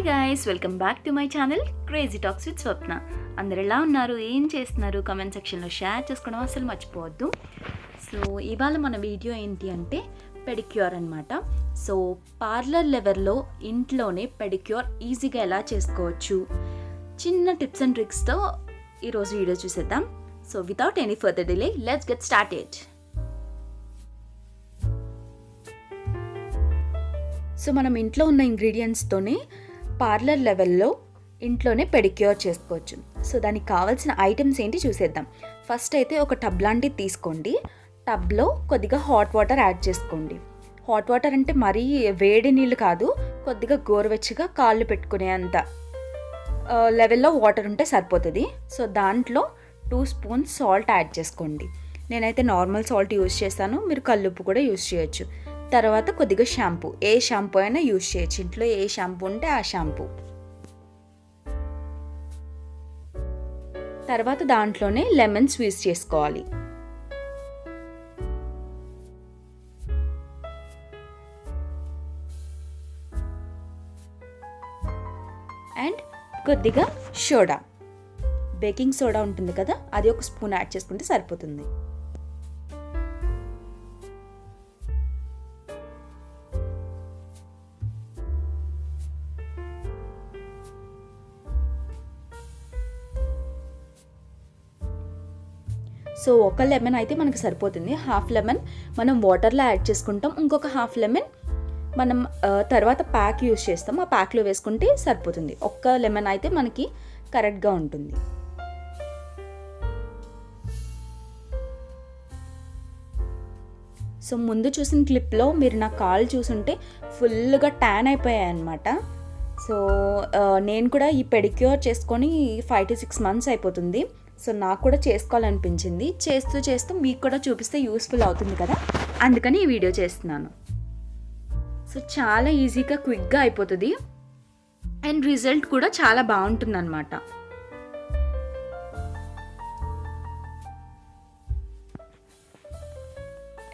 Guys, welcome back to my channel crazy talks with Swapna. అందరు ఎలా ఉన్నారు, ఏం చేస్తున్నారు? కమెంట్ సెక్షన్లో షేర్ చేసుకోవడం అసలు మర్చిపోవద్దు. సో ఇవాళ మన వీడియో ఏంటి అంటే పెడిక్యూర్ అనమాట. సో పార్లర్ లెవెల్లో ఇంట్లోనే పెడిక్యూర్ ఈజీగా ఎలా చేసుకోవచ్చు, చిన్న టిప్స్ అండ్ ట్రిక్స్తో ఈరోజు వీడియో చూసేద్దాం. So without any further delay let's get started. So మనం ఇంట్లో ఉన్న ఇంగ్రీడియంట్స్తోనే పార్లర్ లెవెల్లో ఇంట్లోనే పెడిక్యూర్ చేసుకోవచ్చు. సో దానికి కావాల్సిన ఐటమ్స్ ఏంటి చూసేద్దాం. ఫస్ట్ అయితే ఒక టబ్ లాంటిది తీసుకోండి. టబ్లో కొద్దిగా హాట్ వాటర్ యాడ్ చేసుకోండి. హాట్ వాటర్ అంటే మరీ వేడి నీళ్ళు కాదు, కొద్దిగా గోరువెచ్చగా కాళ్ళు పెట్టుకునే అంత లెవెల్లో వాటర్ ఉంటే సరిపోతుంది. సో దాంట్లో 2 స్పూన్స్ సాల్ట్ యాడ్ చేసుకోండి. నేనైతే నార్మల్ సాల్ట్ యూజ్ చేస్తాను, మీరు కల్లుప్పు కూడా యూజ్ చేయొచ్చు. తర్వాత కొద్దిగా షాంపూ, ఏ షాంపూ అయినా యూజ్ చేయొచ్చు, ఇంట్లో ఏ షాంపూ ఉంటే ఆ షాంపూ. తర్వాత దాంట్లోనే లెమన్ స్క్వీజ్ చేసుకోవాలి. అండ్ కొద్దిగా సోడా, బేకింగ్ సోడా ఉంటుంది కదా, అది 1 స్పూన్ యాడ్ చేసుకుంటే సరిపోతుంది. సో 1 లెమన్ అయితే మనకు సరిపోతుంది. హాఫ్ లెమన్ మనం వాటర్లో యాడ్ చేసుకుంటాం, ఇంకొక హాఫ్ లెమన్ మనం తర్వాత ప్యాక్ యూజ్ చేస్తాం, ఆ ప్యాక్లో వేసుకుంటే సరిపోతుంది. 1 లెమన్ అయితే మనకి కరెక్ట్గా ఉంటుంది. సో ముందు చూసిన క్లిప్లో మీరు నా కాళ్ళు చూసుంటే ఫుల్గా ట్యాన్ అయిపోయాయి అన్నమాట. సో నేను కూడా ఈ పెడిక్యూర్ చేసుకొని 5 to 6 months అయిపోతుంది. సో నాకు కూడా చేసుకోవాలనిపించింది. చేస్తూ మీకు కూడా చూపిస్తే యూస్ఫుల్ అవుతుంది కదా, అందుకని ఈ వీడియో చేస్తున్నాను. సో చాలా ఈజీగా క్విక్గా అయిపోతుంది అండ్ రిజల్ట్ కూడా చాలా బాగుంటుంది అన్నమాట.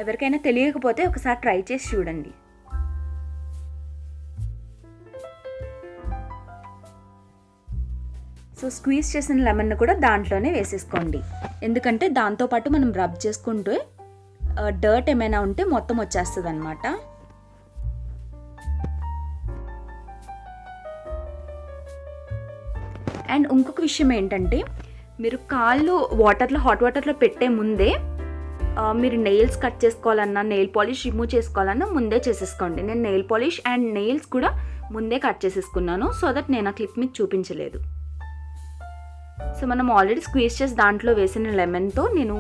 ఎవరికైనా తెలియకపోతే ఒకసారి ట్రై చేసి చూడండి. సో స్క్వీజ్ చేసిన లెమన్ కూడా దాంట్లోనే వేసేసుకోండి, ఎందుకంటే దాంతోపాటు మనం రబ్ చేసుకుంటూ డర్ట్ ఏమైనా ఉంటే మొత్తం వచ్చేస్తుంది అన్నమాట. అండ్ ఇంకొక విషయం ఏంటంటే, మీరు కాళ్ళు హాట్ వాటర్లో పెట్టే ముందే మీరు నెయిల్స్ కట్ చేసుకోవాలన్నా, నెయిల్ పాలిష్ రిమూవ్ చేసుకోవాలన్నా ముందే చేసేసుకోండి. నేను నెయిల్ పాలిష్ అండ్ నెయిల్స్ కూడా ముందే కట్ చేసేసుకున్నాను, సో దట్ నేను ఆ క్లిప్ మీకు చూపించలేదు. సో మనం ఆల్రెడీ స్క్వీజ్ చేసి దాంట్లో వేసిన లెమన్తో నేను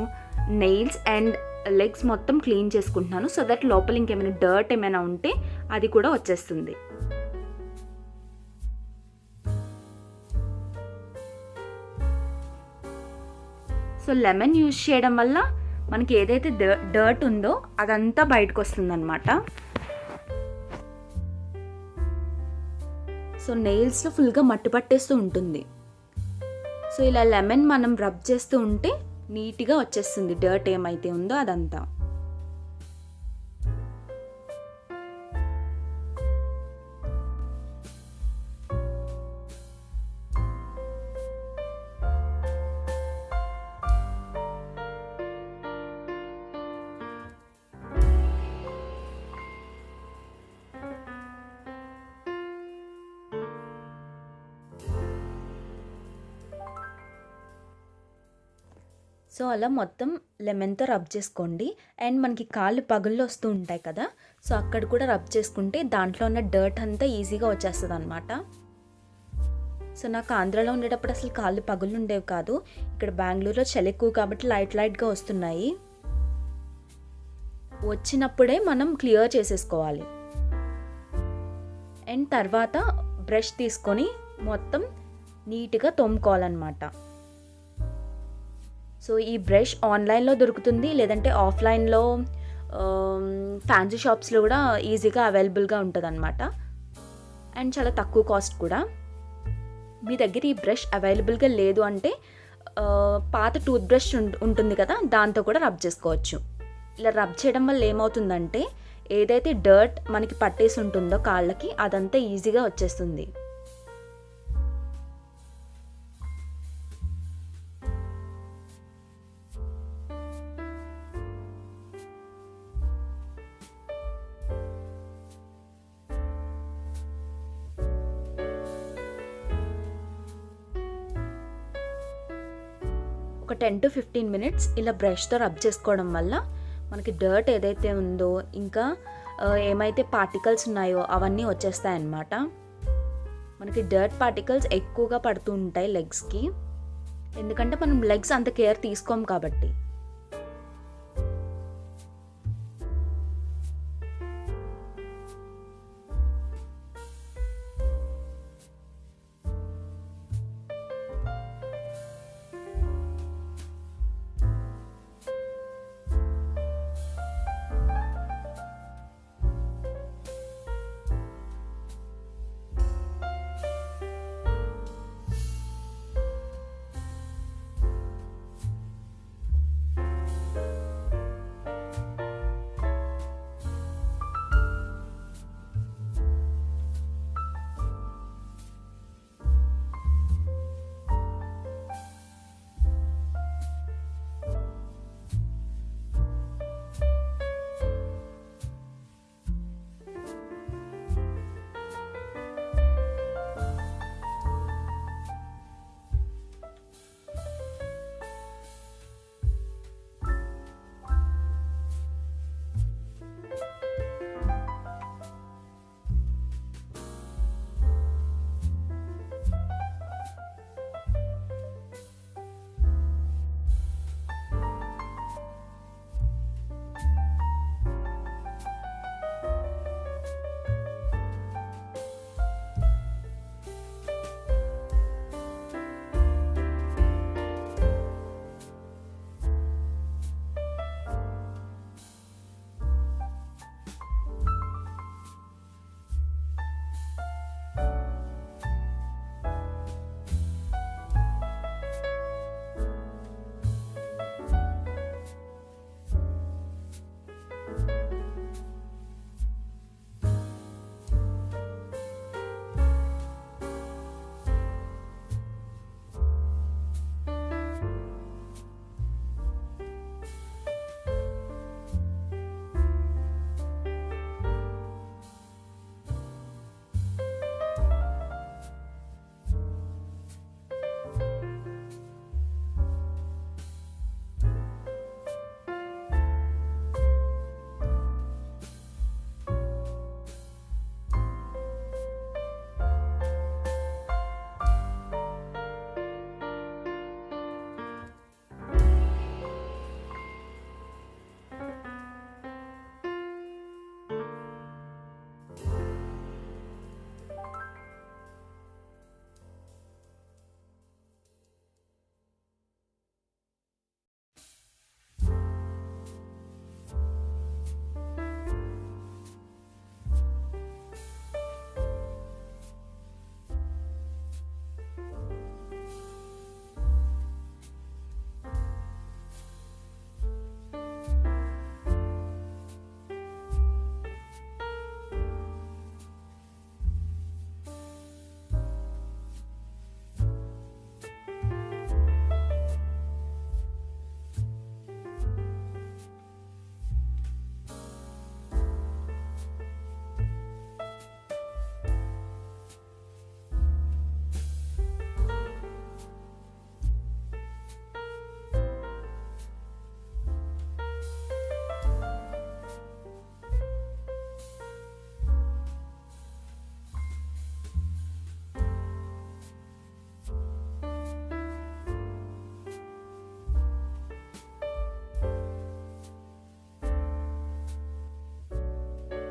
నెయిల్స్ అండ్ లెగ్స్ మొత్తం క్లీన్ చేసుకుంటున్నాను, సో దట్ లోపల ఇంకేమైనా డర్ట్ ఏమైనా ఉంటే అది కూడా వచ్చేస్తుంది. సో లెమన్ యూజ్ చేయడం వల్ల మనకి ఏదైతే డర్ట్ ఉందో అదంతా బయటకు వస్తుందన్నమాట. సో నెయిల్స్లో ఫుల్గా మట్టి పట్టేస్తూ ఉంటుంది. సో ఇలా లెమన్ మనం రబ్ చేస్తూ ఉంటే నీట్గా వచ్చేస్తుంది డర్ట్ ఏమైతే ఉందో అదంతా. సో అలా మొత్తం లెమన్తో రబ్ చేసుకోండి. అండ్ మనకి కాళ్ళు పగుళ్ళు వస్తూ ఉంటాయి కదా, సో అక్కడ కూడా రబ్ చేసుకుంటే దాంట్లో ఉన్న డర్ట్ అంతా ఈజీగా వచ్చేస్తుంది అనమాట. సో నాకు ఆంధ్రాలో ఉండేటప్పుడు అసలు కాళ్ళు పగుళ్ళు ఉండేవి కాదు, ఇక్కడ బెంగళూరులో చలి ఎక్కువ కాబట్టి లైట్గా వస్తున్నాయి. వచ్చినప్పుడే మనం క్లియర్ చేసేసుకోవాలి. అండ్ తర్వాత బ్రష్ తీసుకొని మొత్తం నీట్గా తోముకోవాలన్నమాట. సో ఈ బ్రష్ ఆన్లైన్లో దొరుకుతుంది, లేదంటే ఆఫ్లైన్లో ఫ్యాన్సీ షాప్స్లో కూడా ఈజీగా అవైలబుల్గా ఉంటుంది అన్నమాట. అండ్ చాలా తక్కువ కాస్ట్ కూడా. మీ దగ్గర ఈ బ్రష్ అవైలబుల్గా లేదు అంటే పాత టూత్ బ్రష్ ఉంటుంది కదా, దాంతో కూడా రబ్ చేసుకోవచ్చు. ఇలా రబ్ చేయడం వల్ల ఏమవుతుందంటే ఏదైతే డర్ట్ మనకి పట్టేసి ఉంటుందో కాళ్ళకి అదంతా ఈజీగా వచ్చేస్తుంది. ఒక 10 to 15 మినిట్స్ ఇలా బ్రష్తో రబ్ చేసుకోవడం వల్ల మనకి డర్ట్ ఏదైతే ఉందో ఇంకా ఏమైతే పార్టికల్స్ ఉన్నాయో అవన్నీ వచ్చేస్తాయి అన్నమాట. మనకి డర్ట్ పార్టికల్స్ ఎక్కువగా పడుతూ ఉంటాయి లెగ్స్కి, ఎందుకంటే మనం లెగ్స్ అంత కేర్ తీసుకోం కాబట్టి.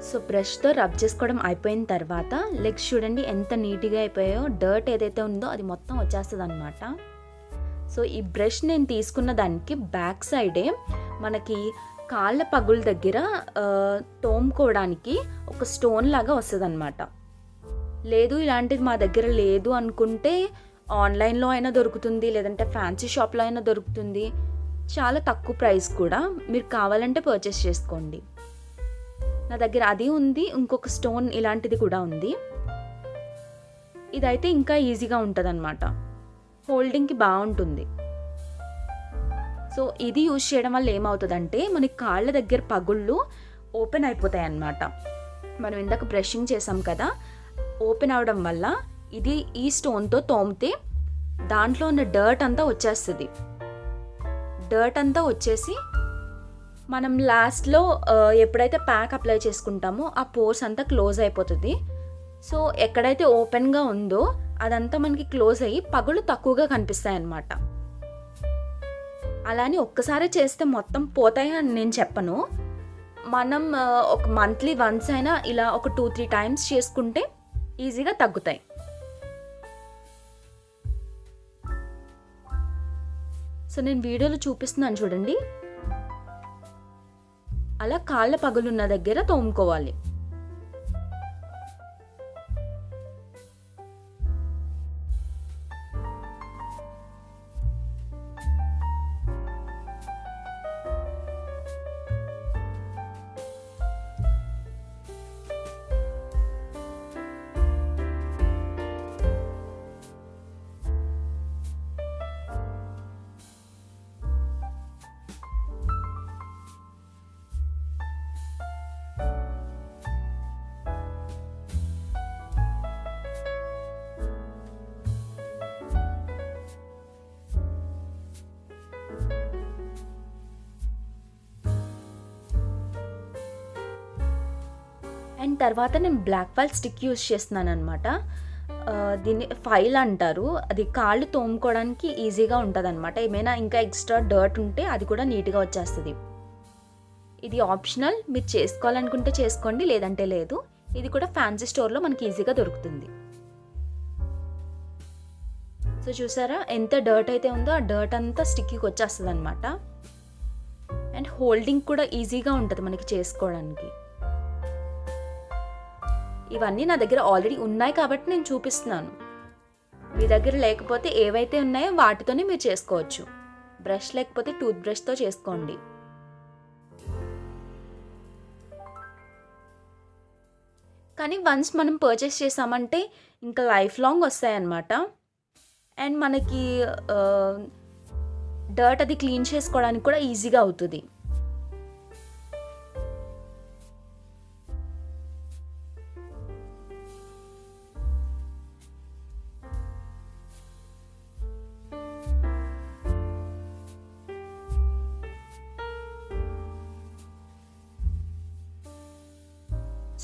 సో బ్రష్తో రబ్ చేసుకోవడం అయిపోయిన తర్వాత లెగ్స్ చూడండి ఎంత నీట్గా అయిపోయాయో. డర్ట్ ఏదైతే ఉందో అది మొత్తం వచ్చేస్తుంది అనమాట. సో ఈ బ్రష్ నేను తీసుకున్న దానికి బ్యాక్ సైడే మనకి కాళ్ళ పగుల దగ్గర తోముకోవడానికి ఒక స్టోన్ లాగా వస్తుంది అనమాట. లేదు ఇలాంటిది మా దగ్గర లేదు అనుకుంటే ఆన్లైన్లో అయినా దొరుకుతుంది, లేదంటే ఫ్యాన్సీ షాప్లో అయినా దొరుకుతుంది. చాలా తక్కువ ప్రైస్ కూడా, మీరు కావాలంటే పర్చేస్ చేసుకోండి. నా దగ్గర అది ఉంది, ఇంకొక స్టోన్ ఇలాంటిది కూడా ఉంది. ఇదైతే ఇంకా ఈజీగా ఉంటుంది అనమాట, హోల్డింగ్కి బాగుంటుంది. సో ఇది యూజ్ చేయడం వల్ల ఏమవుతుందంటే మనకి కాళ్ళ దగ్గర పగుళ్ళు ఓపెన్ అయిపోతాయి అన్నమాట. మనం ఇందాక బ్రషింగ్ చేసాం కదా, ఓపెన్ అవడం వల్ల ఇది ఈ స్టోన్తో తోమితే దాంట్లో ఉన్న డర్ట్ అంతా వచ్చేస్తుంది. డర్ట్ అంతా వచ్చేసి మనం లాస్ట్లో ఎప్పుడైతే ప్యాక్ అప్లై చేసుకుంటామో ఆ పోర్స్ అంతా క్లోజ్ అయిపోతుంది. సో ఎక్కడైతే ఓపెన్గా ఉందో అదంతా మనకి క్లోజ్ అయ్యి పగులు తక్కువగా కనిపిస్తాయి అన్నమాట. అలానే ఒక్కసారి చేస్తే మొత్తం పోతాయి అని నేను చెప్పను. మనం ఒక మంత్లీ వన్స్ అయినా ఇలా ఒక 2-3 టైమ్స్ చేసుకుంటే ఈజీగా తగ్గుతాయి. సో నేను వీడియోలో చూపిస్తున్నాను చూడండి, అలా కాళ్ళ పగులున్న దగ్గర తోముకోవాలి. అండ్ తర్వాత నేను బ్లాక్ ఫైల్ స్టిక్ యూజ్ చేస్తున్నాను అనమాట. దీన్ని ఫైల్ అంటారు. అది కాళ్ళు తోముకోవడానికి ఈజీగా ఉంటుంది అనమాట. ఏమైనా ఇంకా ఎక్స్ట్రా డర్ట్ ఉంటే అది కూడా నీట్గా వచ్చేస్తుంది. ఇది ఆప్షనల్, మీరు చేసుకోవాలనుకుంటే చేసుకోండి, లేదంటే లేదు. ఇది కూడా ఫ్యాన్సీ స్టోర్లో మనకి ఈజీగా దొరుకుతుంది. సో చూసారా ఎంత డర్ట్ అయితే ఉందో ఆ డర్ట్ అంతా స్టిక్కి వచ్చేస్తుంది అనమాట. అండ్ హోల్డింగ్ కూడా ఈజీగా ఉంటుంది మనకి చేసుకోవడానికి. ఇవన్నీ నా దగ్గర ఆల్రెడీ ఉన్నాయి కాబట్టి నేను చూపిస్తున్నాను. మీ దగ్గర లేకపోతే ఏవైతే ఉన్నాయో వాటితోనే మీరు చేసుకోవచ్చు. బ్రష్ లేకపోతే టూత్ బ్రష్తో చేసుకోండి. కానీ వన్స్ మనం పర్చేస్ చేసామంటే ఇంకా లైఫ్ లాంగ్ వస్తాయన్నమాట. అండ్ మనకి డర్ట్ అది క్లీన్ చేసుకోవడానికి కూడా ఈజీగా అవుతుంది.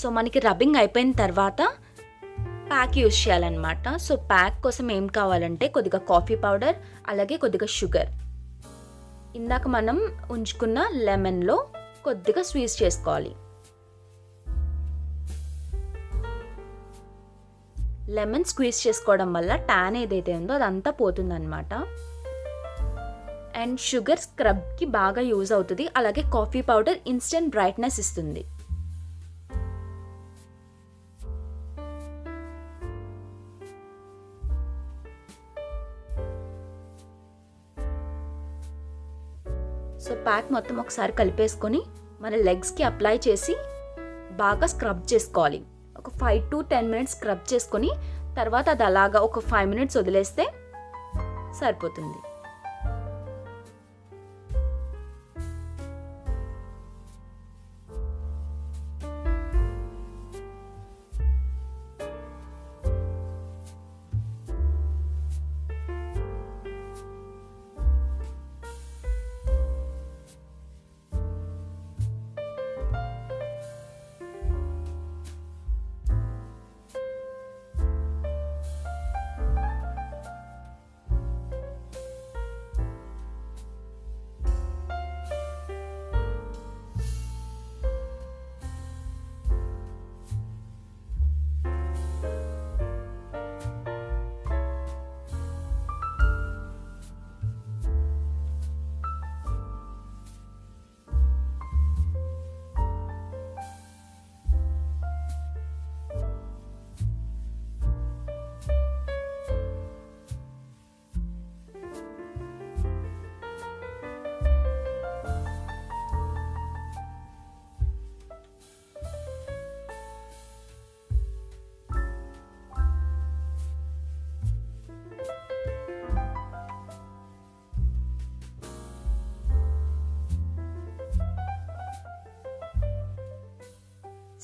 సో మనకి రబ్బింగ్ అయిపోయిన తర్వాత ప్యాక్ యూజ్ చేయాలన్నమాట. సో ప్యాక్ కోసం ఏం కావాలంటే కొద్దిగా కాఫీ పౌడర్, అలాగే కొద్దిగా షుగర్. ఇందాక మనం ఉంచుకున్న లెమన్లో కొద్దిగా స్క్వీజ్ చేసుకోవాలి. లెమన్ స్క్వీజ్ చేసుకోవడం వల్ల ట్యాన్ ఏదైతే ఉందో అదంతా పోతుందన్నమాట. అండ్ షుగర్ స్క్రబ్కి బాగా యూజ్ అవుతుంది. అలాగే కాఫీ పౌడర్ ఇన్స్టెంట్ బ్రైట్నెస్ ఇస్తుంది. సో ప్యాక్ మొత్తం ఒకసారి కలిపేసుకొని మన లెగ్స్కి అప్లై చేసి బాగా స్క్రబ్ చేసుకోవాలి. ఒక 5 to 10 minutes స్క్రబ్ చేసుకొని తర్వాత అది అలాగా ఒక 5 minutes వదిలేస్తే సరిపోతుంది.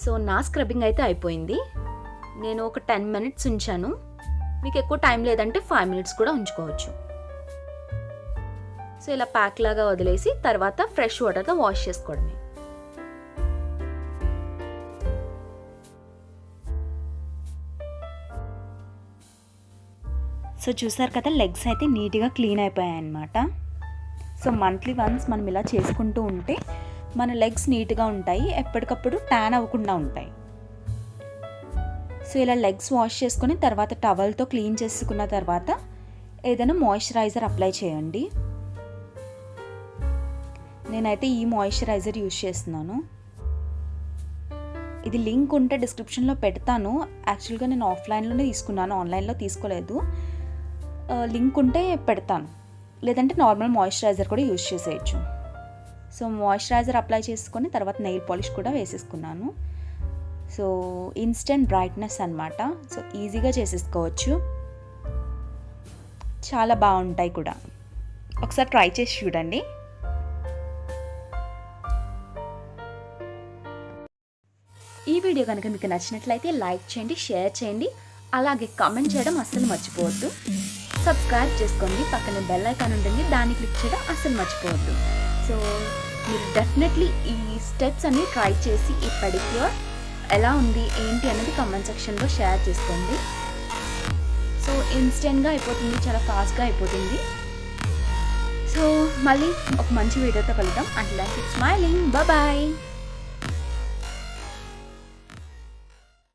సో నా స్క్రబ్బింగ్ అయితే అయిపోయింది. నేను ఒక 10 minutes ఉంచాను. మీకు ఎక్కువ టైం లేదంటే 5 minutes కూడా ఉంచుకోవచ్చు. సో ఇలా ప్యాక్ లాగా వదిలేసి తర్వాత ఫ్రెష్ వాటర్తో వాష్ చేసుకోవడమే. సో చూసారు కదా, లెగ్స్ అయితే నీట్గా క్లీన్ అయిపోయాయి అన్నమాట. సో మంత్లీ వన్స్ మనం ఇలా చేసుకుంటూ ఉంటే మన లెగ్స్ నీట్గా ఉంటాయి, ఎప్పటికప్పుడు ట్యాన్ అవ్వకుండా ఉంటాయి. సో ఇలా లెగ్స్ వాష్ చేసుకొని తర్వాత టవల్తో క్లీన్ చేసుకున్న తర్వాత ఏదైనా మాయిశ్చరైజర్ అప్లై చేయండి. నేనైతే ఈ మాయిశ్చరైజర్ యూజ్ చేస్తున్నాను. ఇది లింక్ ఉంటే డిస్క్రిప్షన్లో పెడతాను. యాక్చువల్గా నేను ఆఫ్లైన్లోనే తీసుకున్నాను, ఆన్లైన్లో తీసుకోలేదు. లింక్ ఉంటే పెడతాను, లేదంటే నార్మల్ మాయిశ్చరైజర్ కూడా యూజ్ చేసేయచ్చు. సో మాయిశ్చరైజర్ అప్లై చేసుకొని తర్వాత నెయిల్ పాలిష్ కూడా వేసేసుకున్నాను. సో ఇన్స్టెంట్ బ్రైట్నెస్ అన్నమాట. సో ఈజీగా చేసేసుకోవచ్చు, చాలా బాగుంటాయి కూడా. ఒకసారి ట్రై చేసి చూడండి. ఈ వీడియో కనుక మీకు నచ్చినట్లయితే లైక్ చేయండి, షేర్ చేయండి, అలాగే కామెంట్ చేయడం అస్సలు మర్చిపోవద్దు. సబ్స్క్రైబ్ చేసుకోండి, పక్కన బెల్ ఐకాన్ ఉంటుంది, దాన్ని క్లిక్ చేయడం అస్సలు మర్చిపోవద్దు. సో మీరు డెఫినెట్లీ ఈ స్టెప్స్ అన్ని ట్రై చేసి ఈ పెడిక్యూర్ ఎలా ఉంది ఏంటి అనేది కామెంట్ సెక్షన్లో షేర్ చేసుకోండి. సో ఇన్స్టెంట్గా అయిపోతుంది, చాలా ఫాస్ట్గా అయిపోతుంది. సో మళ్ళీ ఒక మంచి వీడియోతో కలుద్దాం. Until then keep smiling. Bye.